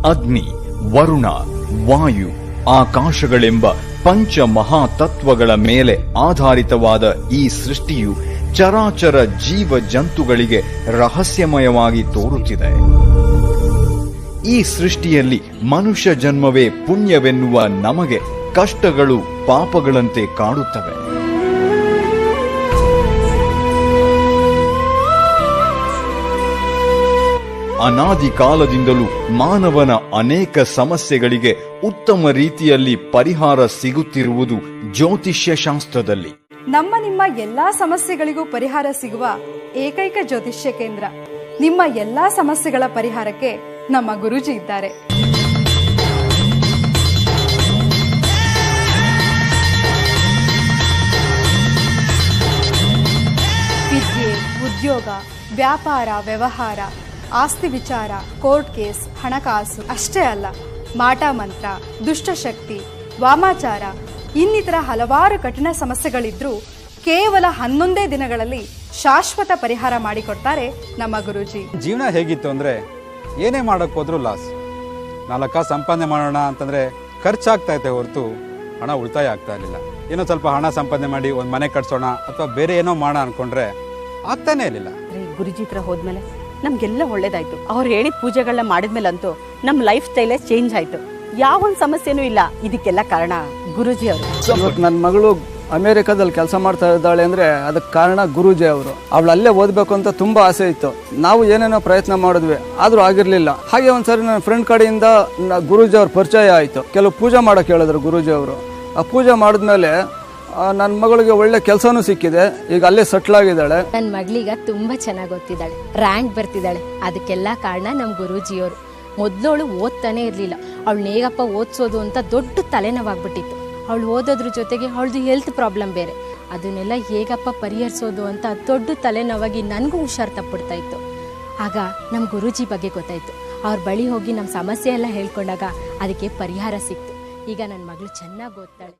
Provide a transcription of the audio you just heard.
ಅಗ್ನಿ, ವರುಣ, ವಾಯು, ಆಕಾಶಗಳೆಂಬ ಪಂಚ ಮಹಾತತ್ವಗಳ ಮೇಲೆ ಆಧಾರಿತವಾದ ಈ ಸೃಷ್ಟಿಯು ಚರಾಚರ ಜೀವ ಜಂತುಗಳಿಗೆ ರಹಸ್ಯಮಯವಾಗಿ ತೋರುತ್ತಿದೆ. ಈ ಸೃಷ್ಟಿಯಲ್ಲಿ ಮನುಷ್ಯ ಜನ್ಮವೇ ಪುಣ್ಯವೆನ್ನುವ ನಮಗೆ ಕಷ್ಟಗಳು ಪಾಪಗಳಂತೆ ಕಾಡುತ್ತವೆ. ಅನಾದಿ ಕಾಲದಿಂದಲೂ ಮಾನವನ ಅನೇಕ ಸಮಸ್ಯೆಗಳಿಗೆ ಉತ್ತಮ ರೀತಿಯಲ್ಲಿ ಪರಿಹಾರ ಸಿಗುತ್ತಿರುವುದು ಜ್ಯೋತಿಷ್ಯ ಶಾಸ್ತ್ರದಲ್ಲಿ. ನಿಮ್ಮ ಎಲ್ಲಾ ಸಮಸ್ಯೆಗಳಿಗೂ ಪರಿಹಾರ ಸಿಗುವ ಏಕೈಕ ಜ್ಯೋತಿಷ್ಯ ಕೇಂದ್ರ. ನಿಮ್ಮ ಎಲ್ಲಾ ಸಮಸ್ಯೆಗಳ ಪರಿಹಾರಕ್ಕೆ ನಮ್ಮ ಗುರೂಜಿ ಇದ್ದಾರೆ. ವಿದ್ಯೆ, ಉದ್ಯೋಗ, ವ್ಯಾಪಾರ, ವ್ಯವಹಾರ, ಆಸ್ತಿ ವಿಚಾರ, ಕೋರ್ಟ್ ಕೇಸ್, ಹಣಕಾಸು ಅಷ್ಟೇ ಅಲ್ಲ, ಮಾಟ ಮಂತ್ರ, ದುಷ್ಟಶಕ್ತಿ, ವಾಮಾಚಾರ ಇನ್ನಿತರ ಹಲವಾರು ಕಠಿಣ ಸಮಸ್ಯೆಗಳಿದ್ರೂ ಕೇವಲ 11 ದಿನಗಳಲ್ಲಿ ಶಾಶ್ವತ ಪರಿಹಾರ ಮಾಡಿಕೊಡ್ತಾರೆ ನಮ್ಮ ಗುರೂಜಿ. ಜೀವನ ಹೇಗಿತ್ತು ಅಂದ್ರೆ ಏನೇ ಮಾಡಕ್ ಹೋದ್ರೂ ಲಾಸ್. 4 ಕಾಸು ಸಂಪಾದನೆ ಮಾಡೋಣ ಅಂತಂದ್ರೆ ಖರ್ಚಾಗ್ತಾ ಇತ್ತೆ ಹೊರತು ಹಣ ಉಳಿತಾಯ ಆಗ್ತಾ ಇರಲಿಲ್ಲ. ಏನೋ ಸ್ವಲ್ಪ ಹಣ ಸಂಪಾದನೆ ಮಾಡಿ ಒಂದು ಮನೆ ಕಟ್ಸೋಣ ಅಥವಾ ಬೇರೆ ಏನೋ ಮಾಡೋಣ ಅನ್ಕೊಂಡ್ರೆ ಆಗ್ತಾನೆ ಇರಲಿಲ್ಲ. ಗುರುಜಿ ಹತ್ರ ಹೋದ್ಮೇಲೆ ನಮ್ಗೆಲ್ಲ ಒಳ್ಳೇದಾಯ್ತು. ಅವ್ರು ಹೇಳಿದ ಪೂಜೆಗಳನ್ನ ಮಾಡಿದ್ಮೇಲಂತೂ ನಮ್ಮ ಲೈಫ್ ಸ್ಟೈಲೇ ಚೇಂಜ್ ಆಯ್ತು. ಯಾವೊಂದು ಸಮಸ್ಯೆನೂ ಇಲ್ಲ. ಇದಕ್ಕೆಲ್ಲ ಕಾರಣ ಗುರೂಜಿ ಅವರು. ಇವತ್ತು ನನ್ನ ಮಗಳು ಅಮೇರಿಕಾದಲ್ಲಿ ಕೆಲಸ ಮಾಡ್ತಾ ಇದ್ದಾಳೆ ಅಂದರೆ ಅದಕ್ಕೆ ಕಾರಣ ಗುರೂಜಿ ಅವರು. ಅವಳು ಅಲ್ಲೇ ಓದಬೇಕು ಅಂತ ತುಂಬ ಆಸೆ ಇತ್ತು. ನಾವು ಏನೇನೋ ಪ್ರಯತ್ನ ಮಾಡಿದ್ವಿ, ಆದರೂ ಆಗಿರಲಿಲ್ಲ. ಹಾಗೆ ಒಂದ್ಸರಿ ನನ್ನ ಫ್ರೆಂಡ್ ಕಡೆಯಿಂದ ಗುರೂಜಿ ಅವ್ರ ಪರಿಚಯ ಆಯಿತು. ಕೆಲವು ಪೂಜೆ ಮಾಡೋಕೆ ಹೇಳಿದ್ರು ಗುರೂಜಿ ಅವರು. ಆ ಪೂಜೆ ಮಾಡಿದ್ಮೇಲೆ ನನ್ನ ಮಗಳಿಗೆ ಒಳ್ಳೆ ಕೆಲಸನೂ ಸಿಕ್ಕಿದೆ. ಈಗ ಅಲ್ಲೇ ಸೆಟ್ಲ್ ಆಗಿದ್ದಾಳೆ. ನನ್ನ ಮಗಳೀಗ ತುಂಬಾ ಚೆನ್ನಾಗಿ ಓದ್ತಿದ್ದಾಳೆ, ರ್ಯಾಂಕ್ ಬರ್ತಿದ್ದಾಳೆ. ಅದಕ್ಕೆಲ್ಲ ಕಾರಣ ನಮ್ಮ ಗುರೂಜಿಯವರು. ಮೊದಲವಳು ಓದ್ತಾನೆ ಇರಲಿಲ್ಲ. ಅವಳು ಹೇಗಪ್ಪ ಓದಿಸೋದು ಅಂತ ದೊಡ್ಡ ತಲೆನೋವಾಗ್ಬಿಟ್ಟಿತ್ತು. ಅವಳು ಓದೋದ್ರ ಜೊತೆಗೆ ಅವಳದು ಹೆಲ್ತ್ ಪ್ರಾಬ್ಲಮ್ ಬೇರೆ. ಅದನ್ನೆಲ್ಲ ಹೇಗಪ್ಪ ಪರಿಹರಿಸೋದು ಅಂತ ದೊಡ್ಡ ತಲೆನೋವಾಗಿ ನನಗೂ ಹುಷಾರು ತಪ್ಪಿಡ್ತಾ ಇತ್ತು. ಆಗ ನಮ್ಮ ಗುರೂಜಿ ಬಗ್ಗೆ ಗೊತ್ತಾಯಿತು. ಅವ್ರ ಬಳಿ ಹೋಗಿ ನಮ್ಮ ಸಮಸ್ಯೆ ಎಲ್ಲ ಹೇಳ್ಕೊಂಡಾಗ ಅದಕ್ಕೆ ಪರಿಹಾರ ಸಿಕ್ತು. ಈಗ ನನ್ನ ಮಗಳು ಚೆನ್ನಾಗಿ ಓದ್ತಾಳೆ.